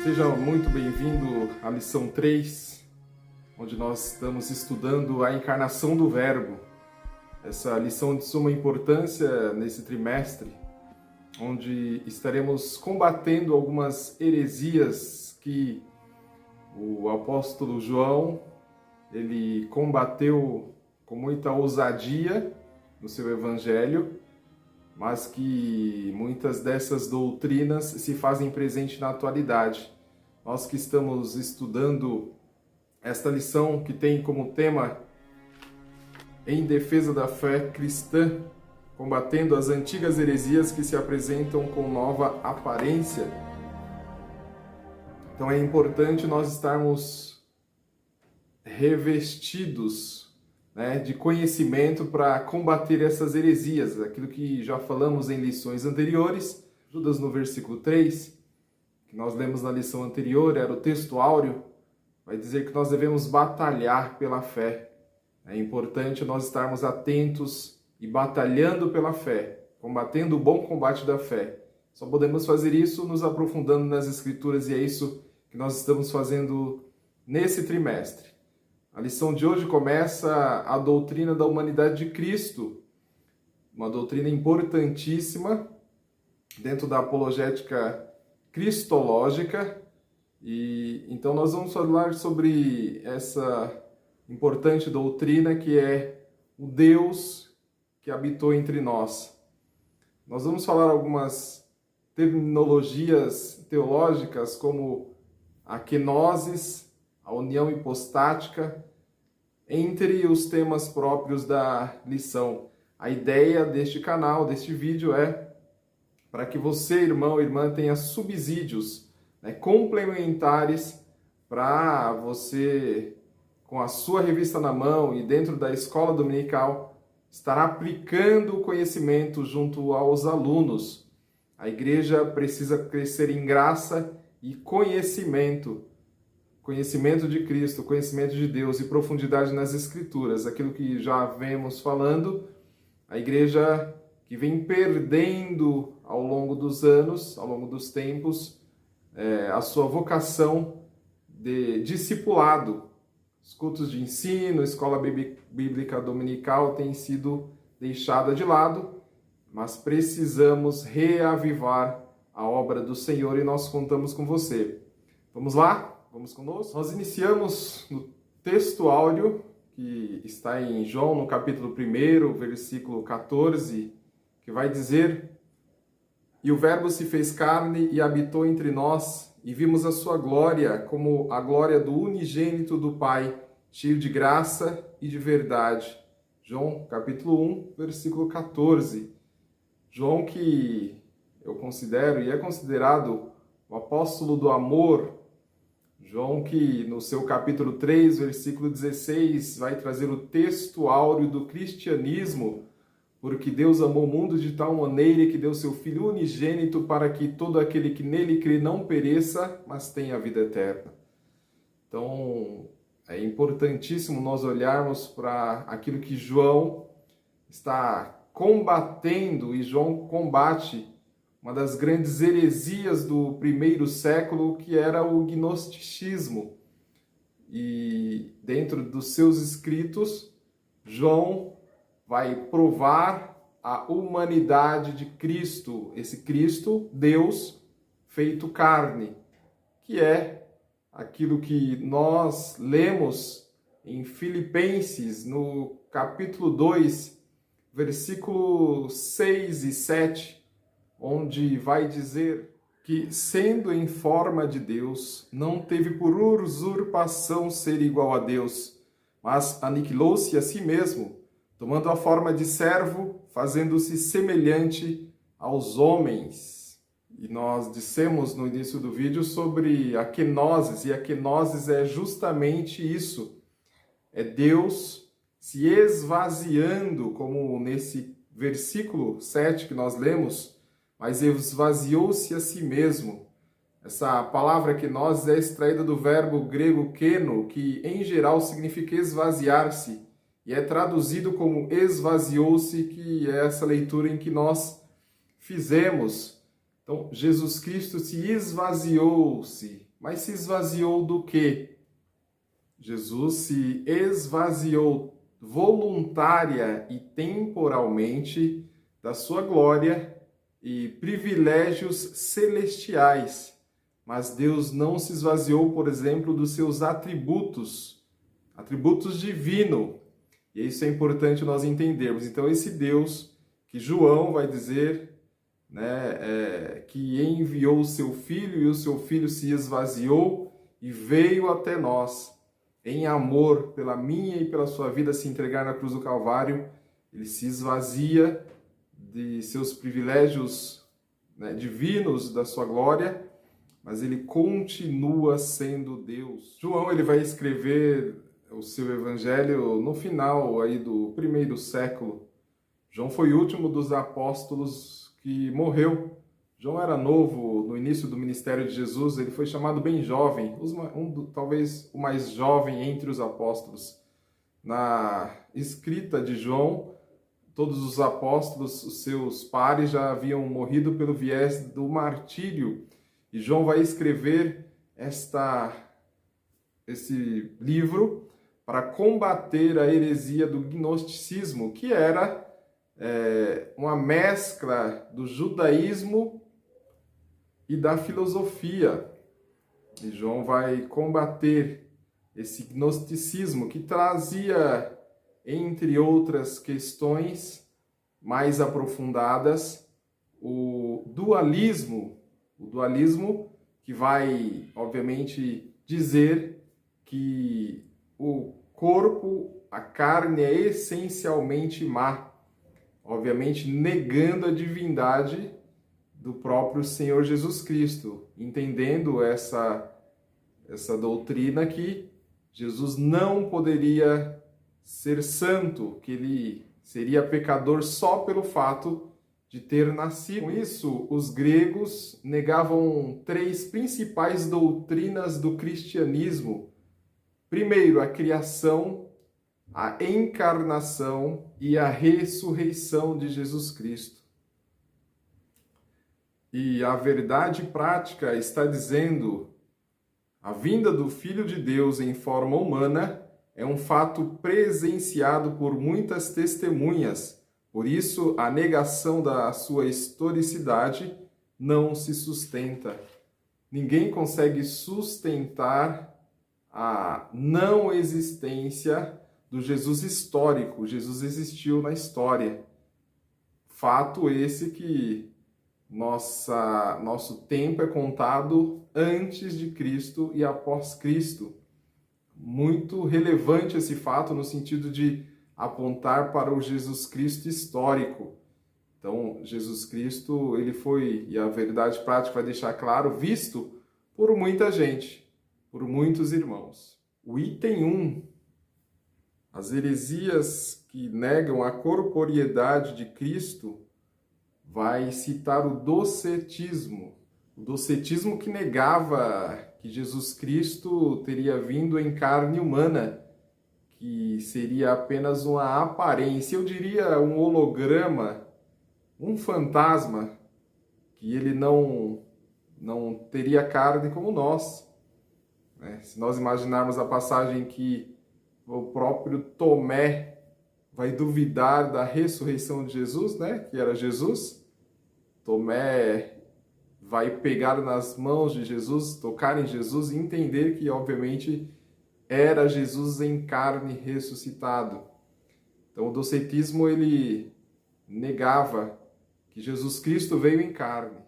Seja muito bem-vindo à lição 3, onde nós estamos estudando a encarnação do Verbo. Essa lição de suma importância nesse trimestre, onde estaremos combatendo algumas heresias que o apóstolo João ele combateu com muita ousadia no seu evangelho, mas que muitas dessas doutrinas se fazem presente na atualidade. Nós que estamos estudando esta lição que tem como tema Em defesa da fé cristã, combatendo as antigas heresias que se apresentam com nova aparência. Então é importante nós estarmos revestidos, de conhecimento para combater essas heresias, aquilo que já falamos em lições anteriores. Judas, no versículo 3, que nós lemos na lição anterior, era o texto áureo, vai dizer que nós devemos batalhar pela fé. É importante nós estarmos atentos e batalhando pela fé, combatendo o bom combate da fé. Só podemos fazer isso nos aprofundando nas Escrituras, e é isso que nós estamos fazendo nesse trimestre. A lição de hoje começa a doutrina da humanidade de Cristo, uma doutrina importantíssima dentro da apologética cristológica, e então nós vamos falar sobre essa importante doutrina que é o Deus que habitou entre nós. Nós vamos falar algumas terminologias teológicas como a kenosis, a união hipostática, entre os temas próprios da lição. A ideia deste canal, deste vídeo, é para que você, irmão, irmã, tenha subsídios, complementares para você, com a sua revista na mão e dentro da escola dominical, estar aplicando o conhecimento junto aos alunos. A igreja precisa crescer em graça e conhecimento de Cristo, conhecimento de Deus e profundidade nas Escrituras, aquilo que já vemos falando. A igreja que vem perdendo ao longo dos anos, ao longo dos tempos, a sua vocação de discipulado. Os cultos de ensino, a escola bíblica dominical tem sido deixada de lado, mas precisamos reavivar a obra do Senhor e nós contamos com você. Vamos lá? Vamos conosco? Nós iniciamos no texto áureo, que está em João, no capítulo 1, versículo 14, que vai dizer: E o Verbo se fez carne e habitou entre nós, e vimos a sua glória como a glória do unigênito do Pai, cheio de graça e de verdade. João, capítulo 1, versículo 14. João, que eu considero e é considerado o apóstolo do amor. João, que no seu capítulo 3, versículo 16, vai trazer o texto áureo do cristianismo, porque Deus amou o mundo de tal maneira que deu seu Filho unigênito para que todo aquele que nele crê não pereça, mas tenha a vida eterna. Então, é importantíssimo nós olharmos para aquilo que João está combatendo, e João combate uma das grandes heresias do primeiro século, que era o gnosticismo. E dentro dos seus escritos, João vai provar a humanidade de Cristo, esse Cristo, Deus, feito carne, que é aquilo que nós lemos em Filipenses, no capítulo 2, versículo 6 e 7, onde vai dizer que, sendo em forma de Deus, não teve por usurpação ser igual a Deus, mas aniquilou-se a si mesmo, tomando a forma de servo, fazendo-se semelhante aos homens. E nós dissemos no início do vídeo sobre a kenosis, e a kenosis é justamente isso. É Deus se esvaziando, como nesse versículo 7 que nós lemos, mas esvaziou-se a si mesmo. Essa palavra kenosis é extraída do verbo grego keno, que em geral significa esvaziar-se, e é traduzido como esvaziou-se, que é essa leitura em que nós fizemos. Então, Jesus Cristo se esvaziou-se, Mas se esvaziou do quê? Jesus se esvaziou voluntária e temporalmente da sua glória e privilégios celestiais. Mas Deus não se esvaziou, por exemplo, dos seus atributos divinos. E isso é importante nós entendermos. Então, esse Deus que João vai dizer, né, que enviou o seu Filho e o seu Filho se esvaziou e veio até nós, em amor pela minha e pela sua vida, se entregar na cruz do Calvário, ele se esvazia de seus privilégios, né, divinos, da sua glória, mas ele continua sendo Deus. João, ele vai escrever o seu evangelho no final aí do primeiro século. João foi o último dos apóstolos que morreu. João era novo no início do ministério de Jesus, ele foi chamado bem jovem, talvez o mais jovem entre os apóstolos. Na escrita de João, todos os apóstolos, os seus pares, já haviam morrido pelo viés do martírio. E João vai escrever esse livro para combater a heresia do gnosticismo, que era uma mescla do judaísmo e da filosofia. E João vai combater esse gnosticismo que trazia, entre outras questões mais aprofundadas, o dualismo que vai, obviamente, dizer que o corpo, a carne é essencialmente má, obviamente negando a divindade do próprio Senhor Jesus Cristo, entendendo essa doutrina que Jesus não poderia ser santo, que ele seria pecador só pelo fato de ter nascido. Com isso, os gregos negavam 3 principais doutrinas do cristianismo. Primeiro, a criação, a encarnação e a ressurreição de Jesus Cristo. E a verdade prática está dizendo: a vinda do Filho de Deus em forma humana é um fato presenciado por muitas testemunhas. Por isso, a negação da sua historicidade não se sustenta. Ninguém consegue sustentar a não existência do Jesus histórico. Jesus existiu na história. Fato esse que nosso tempo é contado antes de Cristo e após Cristo. Muito relevante esse fato no sentido de apontar para o Jesus Cristo histórico. Então, Jesus Cristo, ele foi, e a verdade prática vai deixar claro, visto por muita gente, por muitos irmãos. O item 1, as heresias que negam a corporeidade de Cristo, vai citar o docetismo. O docetismo que negava que Jesus Cristo teria vindo em carne humana, que seria apenas uma aparência, eu diria um holograma, um fantasma, que ele não teria carne como nós. Se nós imaginarmos a passagem que o próprio Tomé vai duvidar da ressurreição de Jesus, que era Jesus, Tomé vai pegar nas mãos de Jesus, tocar em Jesus e entender que, obviamente, era Jesus em carne ressuscitado. Então, o docetismo, ele negava que Jesus Cristo veio em carne.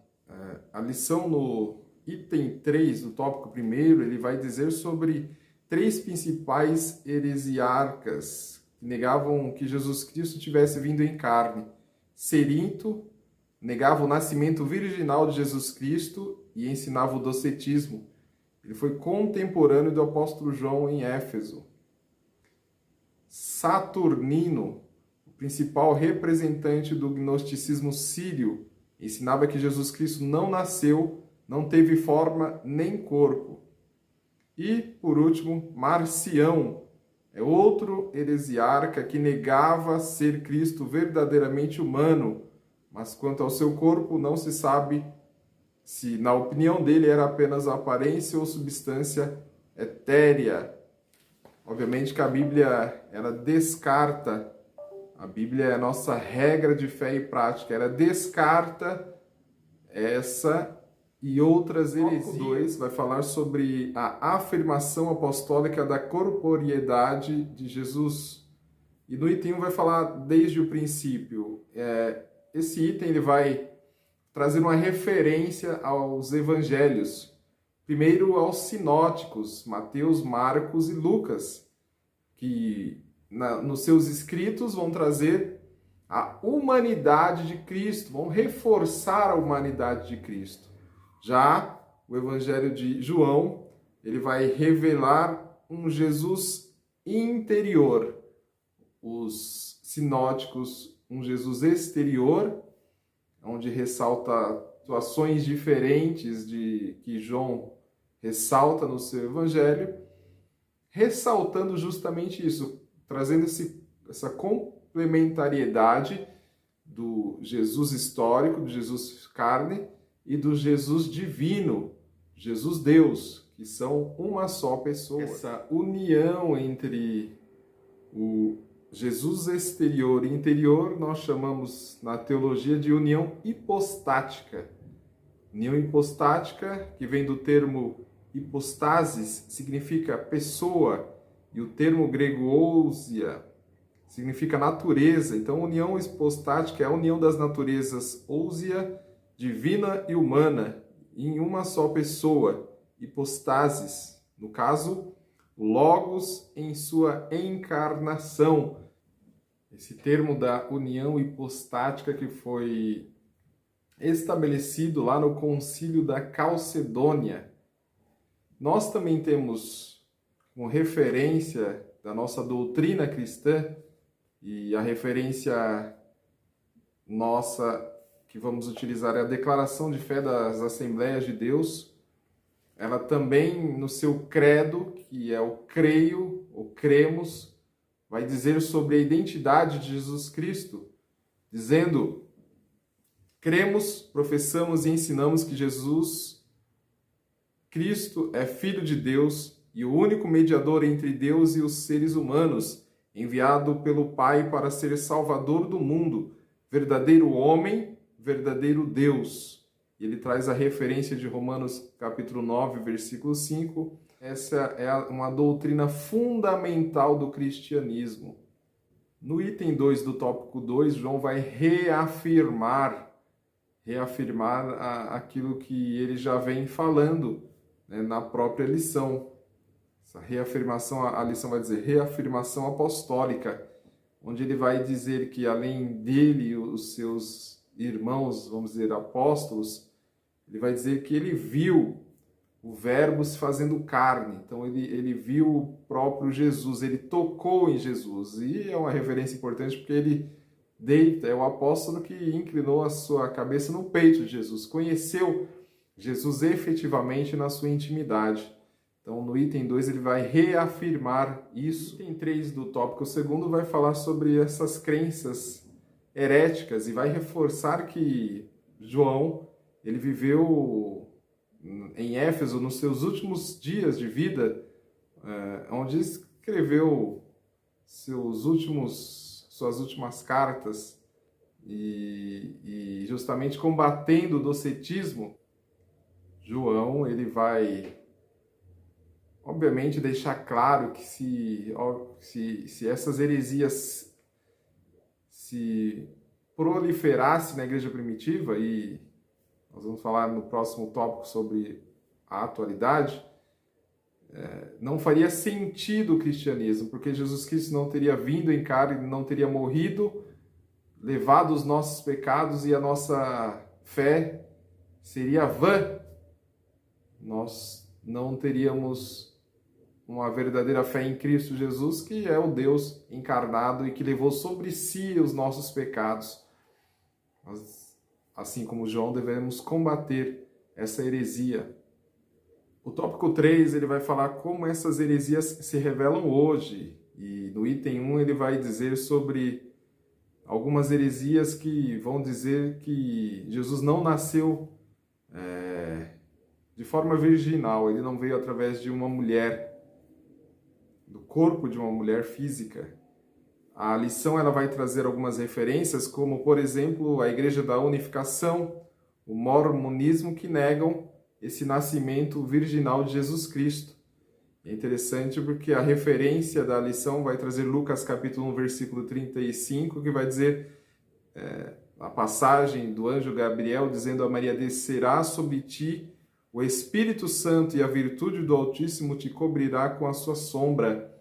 A lição no item 3, do tópico 1, ele vai dizer sobre 3 principais heresiarcas que negavam que Jesus Cristo tivesse vindo em carne. Cerinto negava o nascimento virginal de Jesus Cristo e ensinava o docetismo. Ele foi contemporâneo do apóstolo João em Éfeso. Saturnino, o principal representante do gnosticismo sírio, ensinava que Jesus Cristo não nasceu, não teve forma nem corpo. E, por último, Marcião, é outro heresiarca que negava ser Cristo verdadeiramente humano, mas quanto ao seu corpo não se sabe se na opinião dele era apenas aparência ou substância etérea. Obviamente que a Bíblia, ela descarta, a Bíblia é a nossa regra de fé e prática, ela descarta essa e outras heresias. 2 vai falar sobre a afirmação apostólica da corporeidade de Jesus. E no item 1 vai falar desde o princípio. Esse item ele vai trazer uma referência aos evangelhos. Primeiro aos sinóticos, Mateus, Marcos e Lucas, que nos seus escritos vão trazer a humanidade de Cristo, vão reforçar a humanidade de Cristo. Já o Evangelho de João, ele vai revelar um Jesus interior. Os sinóticos, um Jesus exterior, onde ressalta situações diferentes que João ressalta no seu Evangelho, ressaltando justamente isso, trazendo essa complementariedade do Jesus histórico, do Jesus carne e do Jesus divino, Jesus Deus, que são uma só pessoa. Essa união entre o Jesus exterior e interior nós chamamos na teologia de união hipostática. União hipostática, que vem do termo hipostasis, significa pessoa, e o termo grego ousia significa natureza. Então, união hipostática é a união das naturezas ousia, divina e humana, em uma só pessoa, hipostasis. No caso, Logos em sua encarnação. Esse termo da união hipostática que foi estabelecido lá no Concílio da Calcedônia. Nós também temos como referência da nossa doutrina cristã, e a referência nossa que vamos utilizar é a Declaração de Fé das Assembleias de Deus. Ela também, no seu credo, que é o creio, ou cremos, vai dizer sobre a identidade de Jesus Cristo, dizendo: cremos, professamos e ensinamos que Jesus Cristo é Filho de Deus e o único mediador entre Deus e os seres humanos, enviado pelo Pai para ser Salvador do mundo, verdadeiro homem, verdadeiro Deus. E ele traz a referência de Romanos capítulo 9, versículo 5. Essa é uma doutrina fundamental do cristianismo. No item 2 do tópico 2, João vai reafirmar aquilo que ele já vem falando, né, na própria lição. Essa reafirmação, a lição vai dizer reafirmação apostólica, onde ele vai dizer que além dele, os seus irmãos, vamos dizer, apóstolos, ele vai dizer que ele viu o Verbo se fazendo carne. Então ele viu o próprio Jesus, ele tocou em Jesus. E é uma referência importante porque ele é o apóstolo que inclinou a sua cabeça no peito de Jesus, conheceu Jesus efetivamente na sua intimidade. Então, no item 2, ele vai reafirmar isso. O item 3 do tópico 2 vai falar sobre essas crenças heréticas e vai reforçar que João, ele viveu em Éfeso nos seus últimos dias de vida, onde escreveu suas últimas cartas e justamente combatendo o docetismo. João, ele vai obviamente deixar claro que se essas heresias se proliferassem na igreja primitiva, e nós vamos falar no próximo tópico sobre a atualidade, não faria sentido o cristianismo, porque Jesus Cristo não teria vindo em carne, não teria morrido, levado os nossos pecados e a nossa fé seria vã. Nós não teríamos uma verdadeira fé em Cristo Jesus, que é o Deus encarnado e que levou sobre si os nossos pecados. Nós, assim como João, devemos combater essa heresia. O tópico 3, ele vai falar como essas heresias se revelam hoje. E no item 1 ele vai dizer sobre algumas heresias que vão dizer que Jesus não nasceu de forma virginal, ele não veio através de uma mulher, do corpo de uma mulher física. A lição ela vai trazer algumas referências, como, por exemplo, a Igreja da Unificação, o mormonismo, que negam esse nascimento virginal de Jesus Cristo. É interessante porque a referência da lição vai trazer Lucas capítulo 1, versículo 35, que vai dizer a passagem do anjo Gabriel dizendo a Maria: descerá sobre ti o Espírito Santo e a virtude do Altíssimo te cobrirá com a sua sombra.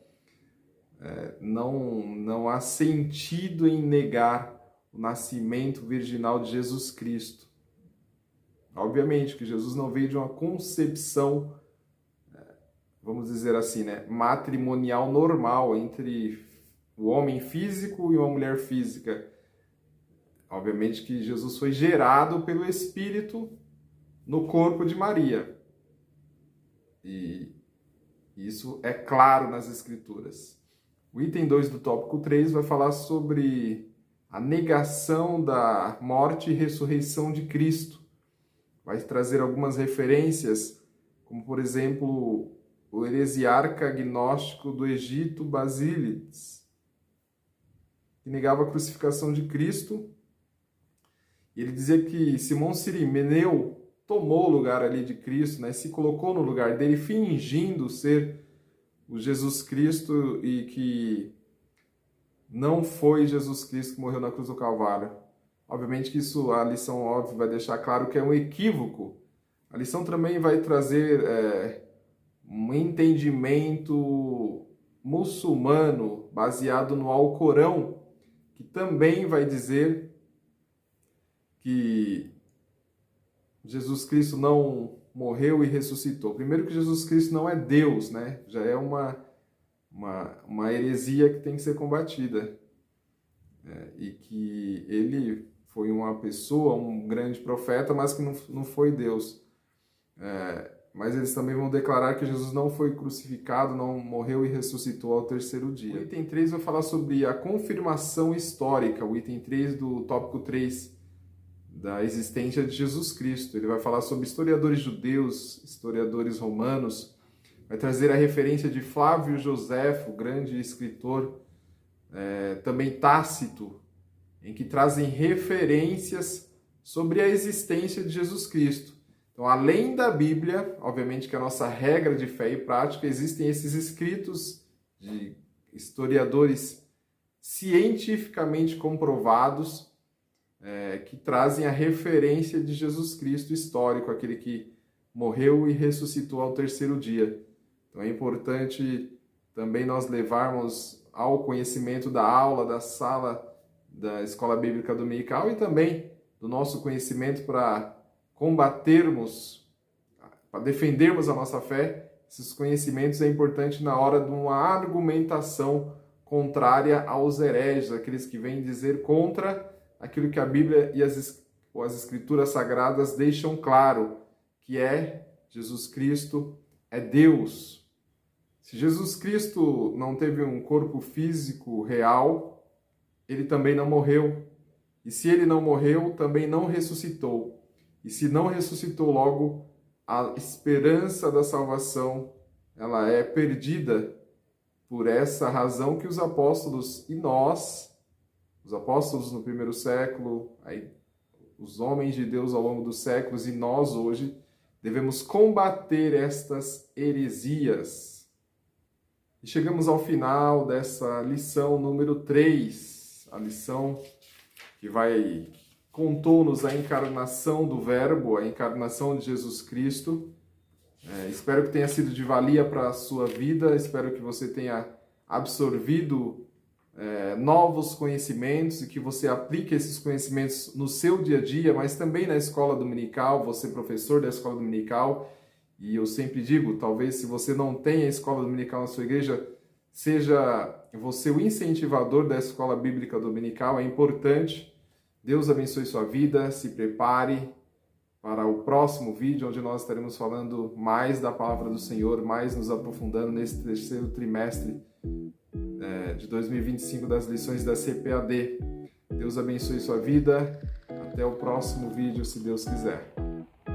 Não há sentido em negar o nascimento virginal de Jesus Cristo. Obviamente que Jesus não veio de uma concepção, vamos dizer assim, matrimonial normal entre o homem físico e uma mulher física. Obviamente que Jesus foi gerado pelo Espírito no corpo de Maria. E isso é claro nas Escrituras. O item 2 do tópico 3 vai falar sobre a negação da morte e ressurreição de Cristo. Vai trazer algumas referências, como por exemplo o heresiarca agnóstico do Egito, Basílides, que negava a crucificação de Cristo. Ele dizia que Simão Cirineu tomou o lugar ali de Cristo, se colocou no lugar dele, fingindo ser o Jesus Cristo, e que não foi Jesus Cristo que morreu na cruz do Calvário. Obviamente que isso, a lição óbvia vai deixar claro que é um equívoco. A lição também vai trazer um entendimento muçulmano baseado no Alcorão, que também vai dizer que Jesus Cristo não morreu e ressuscitou. Primeiro que Jesus Cristo não é Deus, Já é uma heresia que tem que ser combatida. E que ele foi uma pessoa, um grande profeta, mas que não foi Deus. Mas eles também vão declarar que Jesus não foi crucificado, não morreu e ressuscitou ao terceiro dia. O item 3 vai falar sobre a confirmação histórica, o item 3 do tópico 3, da existência de Jesus Cristo. Ele vai falar sobre historiadores judeus, historiadores romanos, vai trazer a referência de Flávio Joséfo, grande escritor, também Tácito, em que trazem referências sobre a existência de Jesus Cristo. Então, além da Bíblia, obviamente que a nossa regra de fé e prática, existem esses escritos de historiadores cientificamente comprovados, que trazem a referência de Jesus Cristo histórico, aquele que morreu e ressuscitou ao terceiro dia. Então é importante também nós levarmos ao conhecimento da aula, da sala da Escola Bíblica Dominical, e também do nosso conhecimento para combatermos, para defendermos a nossa fé. Esses conhecimentos é importante na hora de uma argumentação contrária aos hereges, aqueles que vêm dizer contra aquilo que a Bíblia e as Escrituras Sagradas deixam claro, que Jesus Cristo é Deus. Se Jesus Cristo não teve um corpo físico real, ele também não morreu. E se ele não morreu, também não ressuscitou. E se não ressuscitou, logo, a esperança da salvação, ela é perdida. Por essa razão que os apóstolos e nós, os apóstolos no primeiro século, os homens de Deus ao longo dos séculos, e nós hoje, devemos combater estas heresias. E chegamos ao final dessa lição número 3, a lição que contou-nos a encarnação do Verbo, a encarnação de Jesus Cristo. Espero que tenha sido de valia para a sua vida, espero que você tenha absorvido novos conhecimentos e que você aplique esses conhecimentos no seu dia a dia, mas também na escola dominical, você professor da escola dominical. E eu sempre digo, talvez se você não tem a escola dominical na sua igreja, seja você o incentivador da escola bíblica dominical, é importante. Deus abençoe sua vida, se prepare para o próximo vídeo, onde nós estaremos falando mais da palavra do Senhor, mais nos aprofundando nesse terceiro trimestre de 2025 das lições da CPAD. Deus abençoe sua vida. Até o próximo vídeo, se Deus quiser.